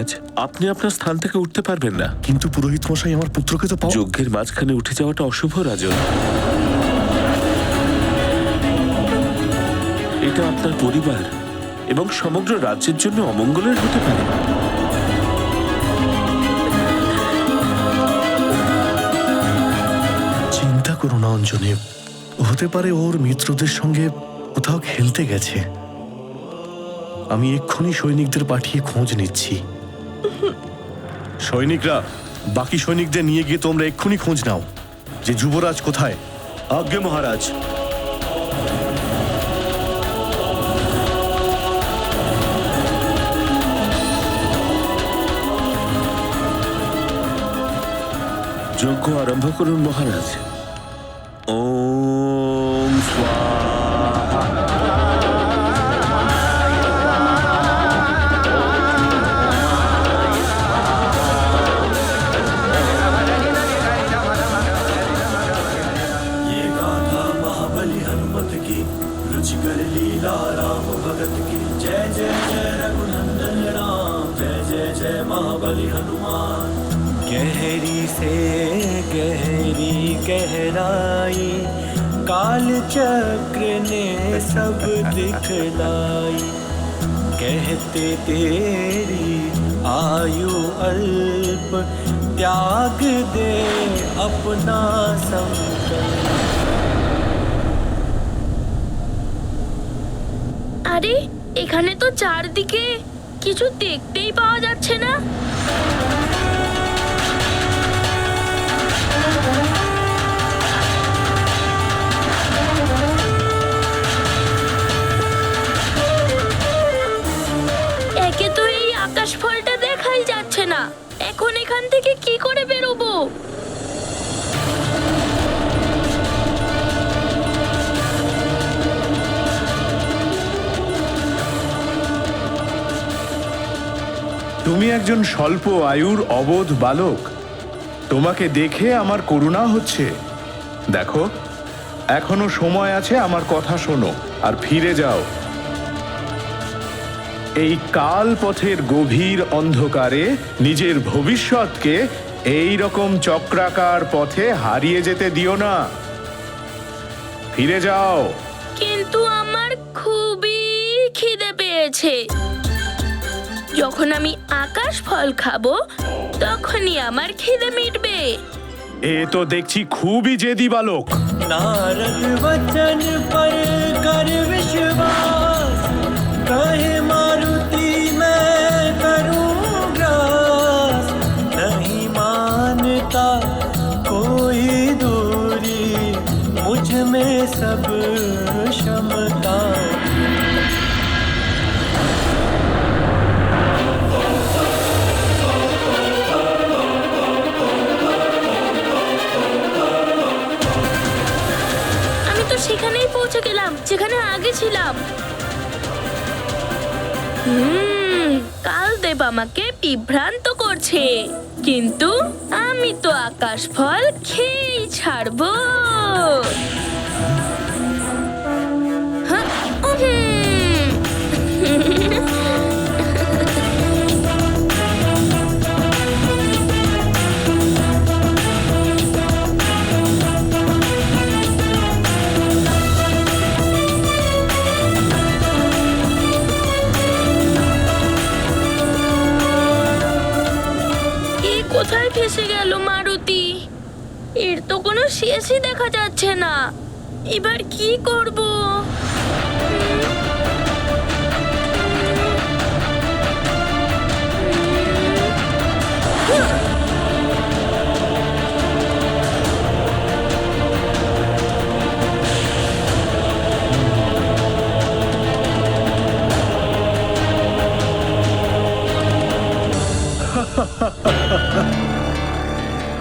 মহারাজ, আপনি আপনার স্থান থেকে উঠতে পারবেন না। কিন্তু পুরোহিত মশাই, আমার পুত্রকে তো পাও। যজ্ঞের মাঝখানে উঠে যাওয়াটা অশুভ, রাজন। এটা আপনার পরিবার এবং সমগ্র রাজ্যের জন্য অমঙ্গলের হতে পারে। চিন্তা করো না অঞ্জনে, হতে পারে ওর মিত্রদের সঙ্গে কোথাও খেলতে গেছে। আমি এক্ষুনি সৈনিকদের পাঠিয়ে খোঁজ নিচ্ছি। সৈনিকরা, বাকি সৈনিকদের নিয়ে গিয়ে তোমরা এক্ষুনি খোঁজ নাও যে যুবরাজ কোথায়। আজ্ঞে মহারাজ। যজ্ঞ আরম্ভ করুন মহারাজ। ওম স্বাহা। ये गाथा महाबली हनुमत की, रुचिकर लीला राम भगत की। जय जय जय रघुनंदन राम, जय जय जय महाबली हनुमान। गहरी से गहरी गहराई, काल चक्र ने सब दिखलाई। कहते तेरी आयु अल्प, त्याग दे अपना संकल्प। আরে, এখানে তো চারদিকে কিছু দেখতেই পাওয়া যাচ্ছে না। একে তো এই আকাশ ফলটা দেখাই যাচ্ছে না। এখন এখান থেকে কি করে বেরোবো? তুমি একজন স্বল্প আয়ুর অবোধ বালক। তোমাকে দেখে আমার করুণা হচ্ছে। দেখো, এখনো সময় আছে, আমার কথা শোনো আর ফিরে যাও। এই কাল পথের গভীর অন্ধকারে নিজের ভবিষ্যৎকে এই রকম চক্রাকার পথে হারিয়ে যেতে দিও না। ফিরে যাও। কিন্তু আমার খুবই খিদে পেয়েছে। যখন আমি আকাশ ফল খাবো, তখনই আমার খিদে মিটবে। এ তো দেখছি খুবই জেদি বালক। नारद वचन पर कर विश्वास, कहे मारुति मैं करूं ग्रास। नहीं मानता कोई दूरी, मुझ में सब क्षमता। আমি তো সেখানেই পৌঁছে গেলাম যেখানে আগে ছিলাম। কালদেব আমাকে বিভ্রান্ত করছে, কিন্তু আমি তো আকাশ ফল খেয়েই ছাড়বো। হ্যাঁ, কোথায় ফেসে গেল মারুতি? এর তো কোনো শেষই দেখা যাচ্ছে না। এবার কি করব?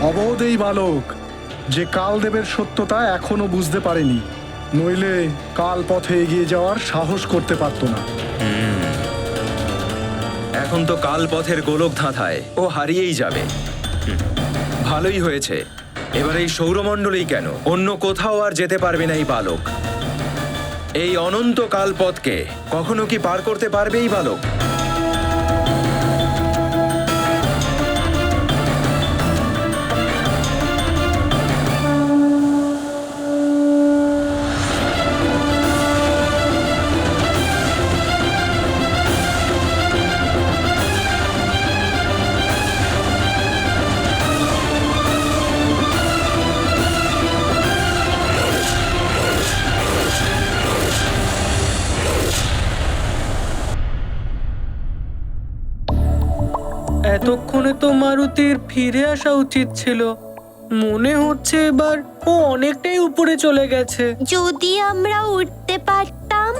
অবোধ এই বালক, যে কালদেবের সত্যতা এখনো বুঝতে পারেনি, নইলে কাল পথে এগিয়ে যাওয়ার সাহস করতে পারত না। এখন তো কাল পথের গোলক ধাঁধায় ও হারিয়েই যাবে। ভালোই হয়েছে, এবার এই সৌরমণ্ডলেই কেন, অন্য কোথাও আর যেতে পারবে না এই বালক। এই অনন্ত কাল পথকে কখনো কি পার করতে পারবে এই বালক? করে তো মারুতির ফিরে আসা উচিত ছিল। মনে হচ্ছে এবার ও অনেকটাই উপরে চলে গেছে। যদি আমরা উঠতে পারতাম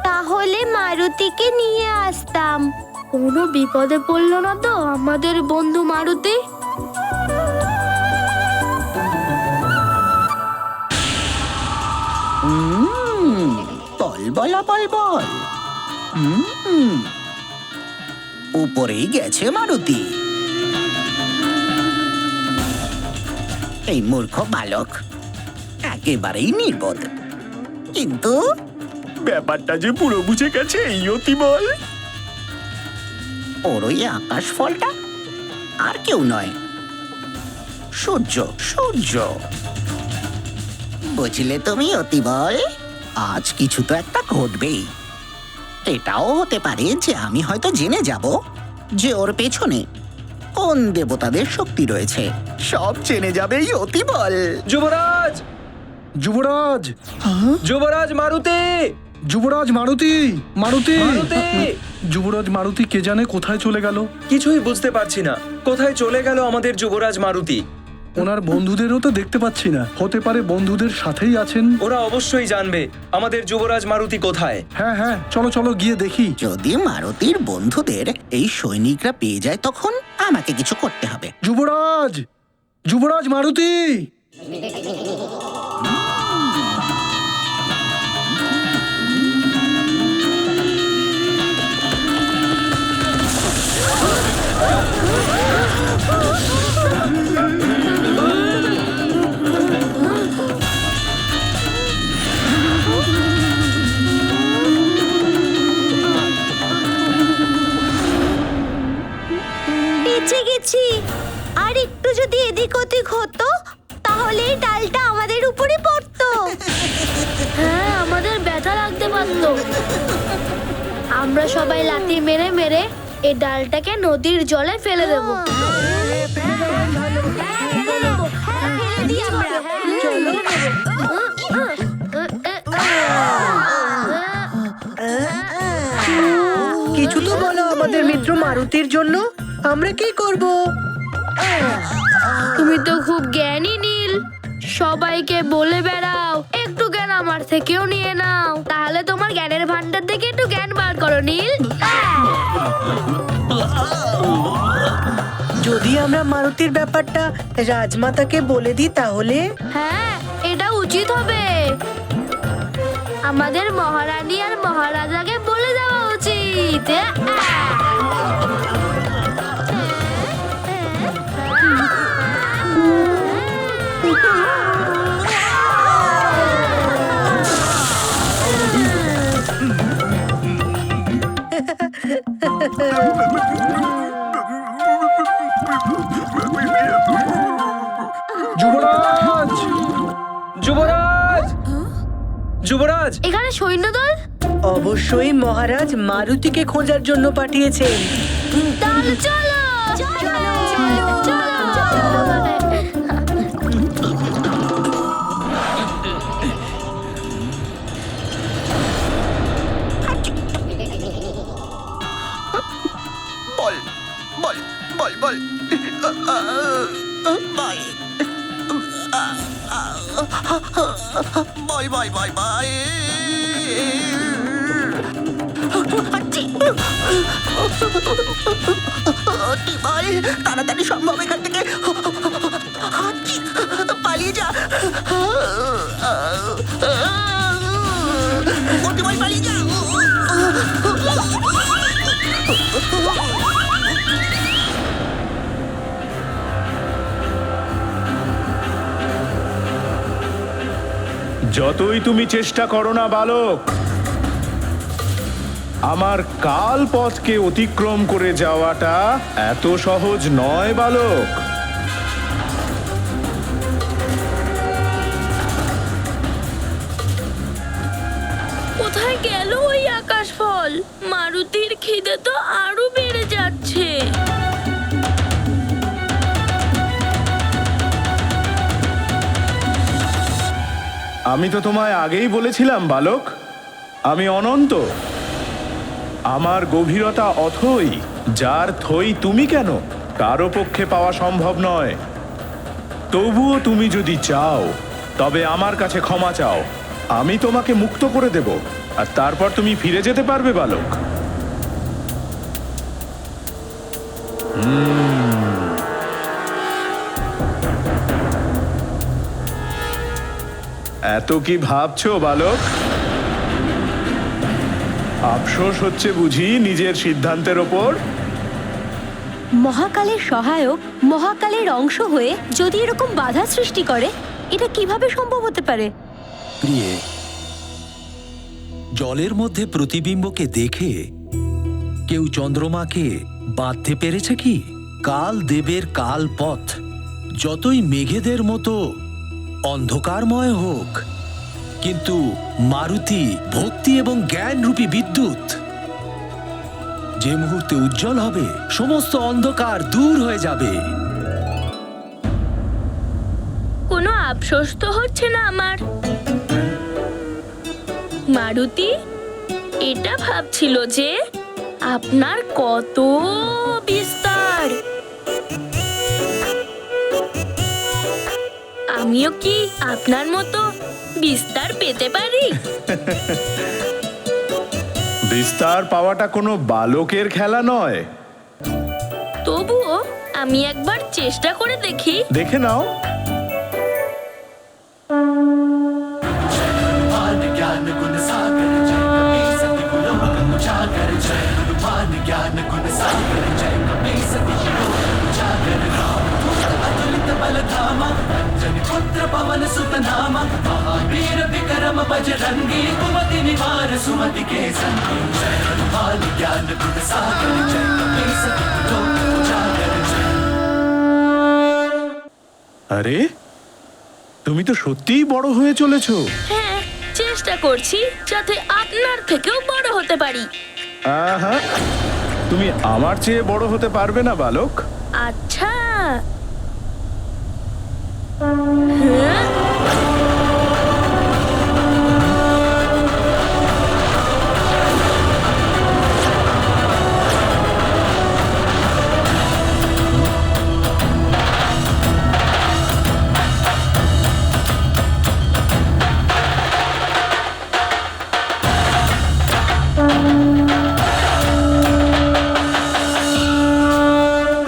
তাহলে মারুতিকে নিয়ে আসতাম। কোনো বিপদে পড়লো না তো আমাদের বন্ধু মারুতি? বল বলা বল বল। উপরেই গেছে মারুতি। এই মূর্খ বালক একেবারেই নির্বোধ। কিন্তু ব্যাপারটা যে পুরো বুঝে গেছে এই অতি বল। ওর ওই আকাশ ফলটা আর কেউ নয়, সূর্য। সূর্য বুঝলে তুমি অতি বল? আজ কিছু তো একটা ঘটবেই। এটাও হতে পারে যে আমি হয়তো জেনে যাব যে ওর পেছনে কোন দেবতাদের শক্তি রয়েছে। সব জেনে যাবে এই অতি বল। যুবরাজ! যুবরাজ, যুবরাজ মারুতি! যুবরাজ মারুতি, মারুতি, মারুতি! যুবরাজ মারুতি কে জানে কোথায় চলে গেল। কিছুই বুঝতে পারছি না, কোথায় চলে গেল আমাদের যুবরাজ মারুতি? ওনার বন্ধুদেরও তো দেখতে পাচ্ছি না। হতে পারে বন্ধুদের সাথেই আছেন। ওরা অবশ্যই জানবে আমাদের যুবরাজ মারুতি কোথায়। হ্যাঁ হ্যাঁ, চলো চলো গিয়ে দেখি। যদি মারুতির বন্ধুদের এই সৈনিকরা পেয়ে যায় তখন আমাকে কিছু করতে হবে। যুবরাজ, যুবরাজ মারুতি। বেঁচে গেছি। আর একটু যদি এদিক ওদিক হতো তাহলে এই ডালটা আমাদের উপরে পড়তো। হ্যাঁ, আমাদের ব্যথা লাগতে পারতো। আমরা সবাই লাথি মেরে মেরে এই ডালটাকে নদীর জলে ফেলে দেবো। কিছু তো বলো আমাদের মিত্র মারুতির জন্য। আমরা কি করব? তুমি তো খুব জ্ঞানী নীল, সবাইকে বলে বেড়াও। একটু জ্ঞান আমার থেকেও নিয়ে নাও, তাহলে তোমার জ্ঞানের ভান্ডার থেকে একটু জ্ঞান বার করো নীল। যদি আমরা মারুতির ব্যাপারটা রাজমাতাকে বলে দিই তাহলে? হ্যাঁ, এটা উচিত হবে। আমাদের মহারানী আর মহারাজাকে বলে দেওয়া উচিত। যুবরাজ, যুবরাজ! যুবরাজ! এখানে সৈন্যদল? অবশ্যই মহারাজ মারুতিকে খোঁজার জন্য পাঠিয়েছেন। তাহলে চলো বল বল বল বল বল বল বল বল। তাড়াতাড়ি সম্ভব এখান থেকে পালিয়ে যা। পালিয়ে যা। যতই তুমি চেষ্টা করো না বালক, আমার কাল পথকে অতিক্রম করে যাওয়াটা এত সহজ নয় বালক। কোথায় গেল ওই আকাশ ফল? মারুতির খিদে তো আরো বেড়ে যাচ্ছে। আমি তো তোমায় আগেই বলেছিলাম বালক, আমি অনন্ত। আমার গভীরতা অথই, যার থই তুমি কেন? কারো পক্ষে পাওয়া সম্ভব নয়। তবুও তুমি যদি চাও তবে আমার কাছে ক্ষমা চাও, আমি তোমাকে মুক্ত করে দেব, আর তারপর তুমি ফিরে যেতে পারবে বালক। এত কি ভাবছো বালক? আফসোস হচ্ছে বুঝি নিজের সিদ্ধান্তের ওপর? মহাকালের সহায়ক মহাকালের অংশ হয়ে যদি এরকম বাধা সৃষ্টি করে, এটা কিভাবে সম্ভব হতে পারে? প্রিয়ে, জলের মধ্যে প্রতিবিম্বকে দেখে কেউ চন্দ্রমাকে বাঁধতে পেরেছে কি? কাল দেবের কাল পথ যতই মেঘেদের মতো অন্ধকারময় হোক, কিন্তু মারুতি ভক্তি এবং জ্ঞান রূপী বিদ্যুৎ যে মুহূর্তে উজ্জ্বল হবে, সমস্ত অন্ধকার দূর হয়ে যাবে। কোনো আফসোস তো হচ্ছে না আমার। মারুতি এটা ভাবছিল যে আপনার কত বিস্তার। আমিও কি আপনার মতো বিস্তার পেতে পারি? বিস্তার পাওয়াটা কোনো বালকের খেলা নয়। তবুও আমি একবার চেষ্টা করে দেখি। দেখে নাও। আরে, তুমি তো সত্যিই বড় হয়ে চলেছো। হ্যাঁ, চেষ্টা করছি যাতে আপনার থেকেও বড় হতে পারি। আহা, তুমি আমার চেয়ে বড় হতে পারবে না বালক। আচ্ছা। হ্যাঁ?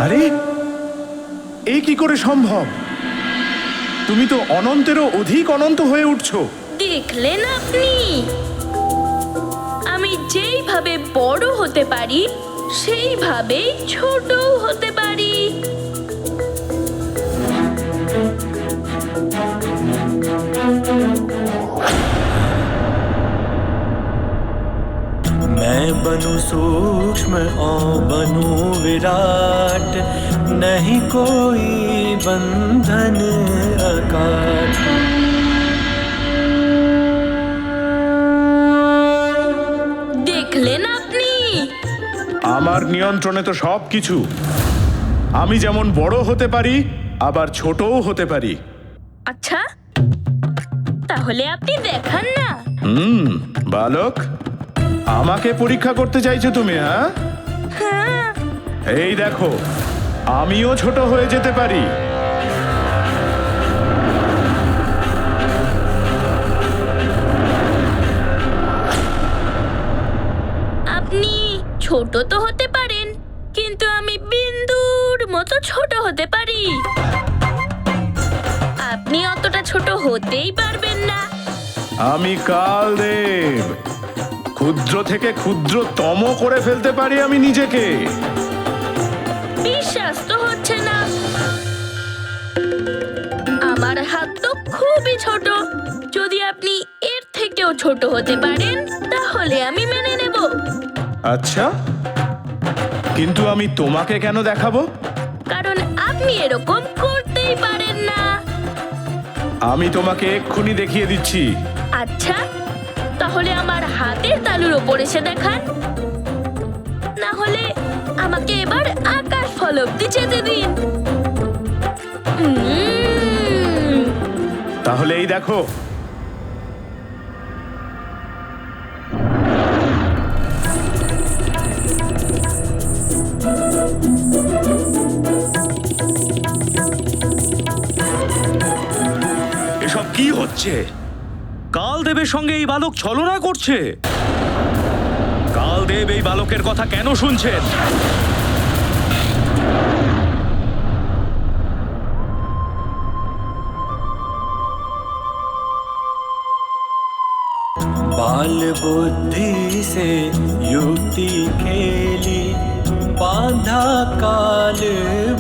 আরে, এই কি করে সম্ভব? তুমি তো অনন্তেরও অধিক অনন্ত হয়ে উঠছো। দেখলেন আপনি, আমি যেইভাবে বড় হতে পারি সেইভাবেই ছোটও হতে পারি। मैं बनूं सूक्ष्म और बनूं विराट, नहीं कोई बंधन अकाट। দেখলেন আপনি, আমার নিয়ন্ত্রণে তো সব কিছু। আমি যেমন বড় হতে পারি, আবার ছোটও হতে পারি। আচ্ছা তাহলে আপনি দেখান না। বালক, আমাকে পরীক্ষা করতে চাইছো তুমি? হ্যাঁ, হ্যাঁ। এই দেখো, আমিও ছোট হয়ে যেতে পারি। আপনি ছোট তো হতে পারেন, কিন্তু আমি বিন্দুর মতো ছোট হতে পারি। আপনি অতটা ছোট হতেই পারবেন না। আমি কালদেব, ক্ষুদ্র থেকে ক্ষুদ্রতম করে ফেলতে পারি আমি নিজেকে। বিশ্বাস তো হচ্ছে না। আমার হাত তো খুবই ছোট। যদি আপনি এর থেকেও ছোট হতে পারেন তাহলে আমি মেনে নেব। আচ্ছা, কিন্তু আমি তোমাকে কেন দেখাবো? কারণ আপনি এরকম করতেই পারেন না। আমি তোমাকে এক্ষুনি দেখিয়ে দিচ্ছি। আচ্ছা, তাহলে আমার হাতের তালুর ওপর এসে দেখান। না হলে আমাকে এবার আকাশ ফলক যেতে দিন। তাহলে এই দেখো, এসব কি হচ্ছে? কালদেবের সঙ্গে এই বালক ছলনা করছে। কালদেব এই বালকের কথা কেন শুনছেন? बाल बुद्धि से युक्ति खेली, बांधा काल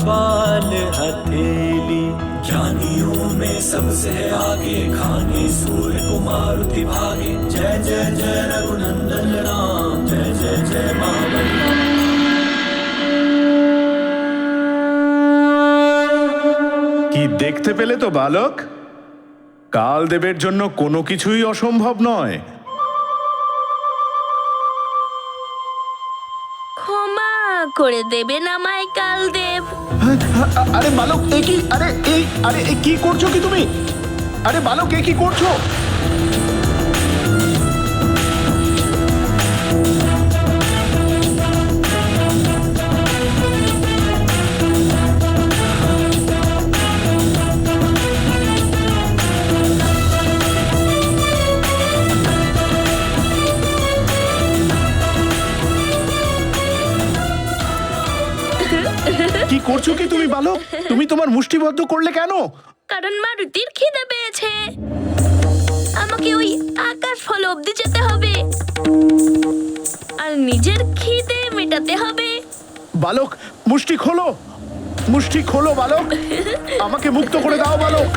बाल हथेली। ज्ञानियों में सबसे आगे खाने सूर्य को मारुति भागे। जय जय जय रघुनंदन राम, जय जय जय महाबली। কি দেখতে পেলে তো বালক? কালদেবের জন্য কোনো কিছুই অসম্ভব নয়। ক্ষমা করে দেবেন আমায় কালদেব। আরে বালক এ কি? আরে কি করছো কি তুমি? আরে বালক এ কি করছো? কি করছো কি তুমি বালক? তুমি তোমার মুষ্টিবদ্ধ করলে কেন? কারণ মারুতির খিদে পেয়েছে, আমাকে ওই আকাশ ফল অব্দি যেতে হবে আর নিজের খিদে মেটাতে হবে। বালক মুষ্টি খোলো, মুষ্টি খোলো বালক, আমাকে মুক্ত করে দাও বালক।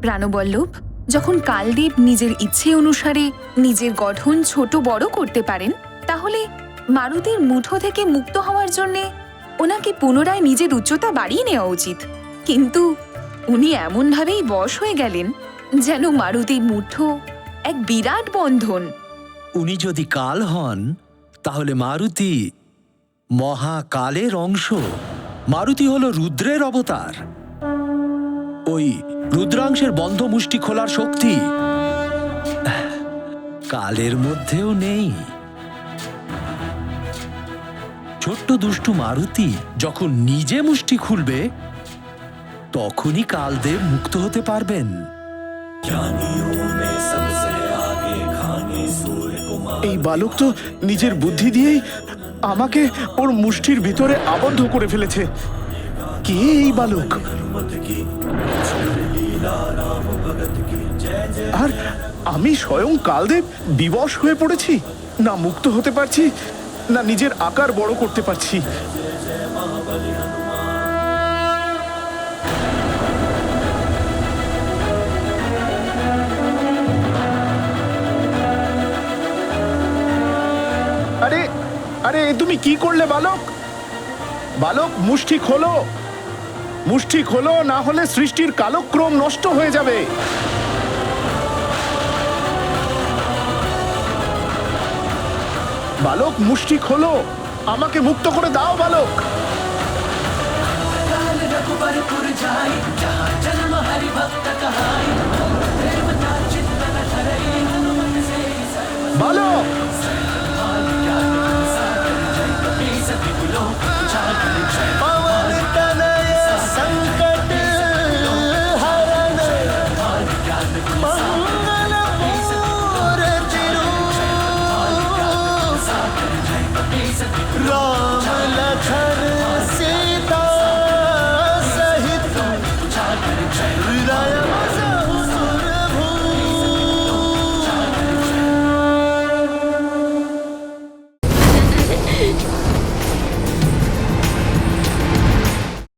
প্রাণবল্লভ, যখন কালদেব নিজের ইচ্ছে অনুসারে নিজের গঠন ছোট বড় করতে পারেন, তাহলে মারুতির মুঠো থেকে মুক্ত হওয়ার জন্যে ওনাকে পুনরায় নিজের উচ্চতা বাড়িয়ে নেওয়া উচিত। কিন্তু উনি এমনভাবেই বশ হয়ে গেলেন যেন মারুতির মুঠো এক বিরাট বন্ধন। উনি যদি কাল হন, তাহলে মারুতি মহাকালের অংশ। মারুতি হলো রুদ্রের অবতার। ওই রুদ্রাংশের বন্ধ মুষ্টি খোলার শক্তি কালের মধ্যেও নেই। ছোট্ট দুষ্টু মারুতি যখন নিজে মুষ্টি খুলবে, তখনই কালদেব মুক্ত হতে পারবেন। এই বালক তো নিজের বুদ্ধি দিয়েই আমাকে ওর মুষ্টির ভিতরে আবদ্ধ করে ফেলেছে। কে এই বালক? আর আমি স্বয়ং কালদেব বিবশ হয়ে পড়েছি, না মুক্ত হতে পারছি, না নিজের আকার বড় করতে পারছি। আরে আরে তুমি কি করলে বালক? বালক মুষ্টি খোলো, মুষ্টি খোলো, না হলে সৃষ্টির কালক্রম নষ্ট হয়ে যাবে। বালক মুষ্টি খোলো, আমাকে মুক্ত করে দাও বালক।